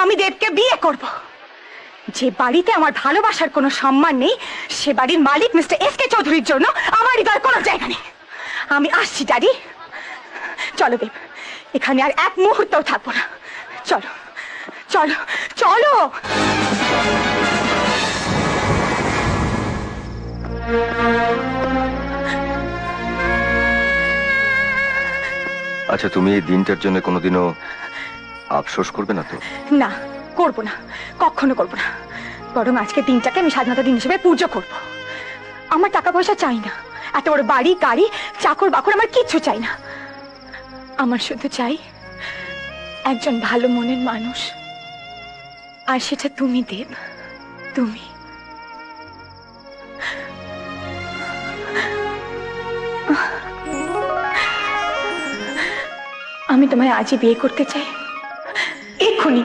আমি দেবকে বিয়ে করব। যে বাড়িতে আমার ভালোবাসার কোনো সম্মান নেই, সে বাড়ির মালিক মিস্টার এসকে চৌধুরীর জন্য আমার হৃদয়ের কোনো জায়গা নেই। আমি আসছি ড্যাডি। চলো দেব, এখানে আর এক মুহূর্তও থাকবো না। চলো চলো চলো। আচ্ছা, তুমি এই দিনটার জন্য কোনোদিনও আফসোস করবে না তো? না, করবো না, কখনো করবো না। বরং আজকে দিনটাকে আমি স্বাধীনতা দিন হিসেবে পুজো করব। আমার টাকা পয়সা চাই না, এত বড় বাড়ি গাড়ি চাকর বাকর আমার কিচ্ছু চাই না। আমার শুধু চাই একজন ভালো মনের মানুষ, আর সেটা তুমি দেব, তুমি। আমি তোমায় আজই বিয়ে করতে চাই, এক্ষুনি।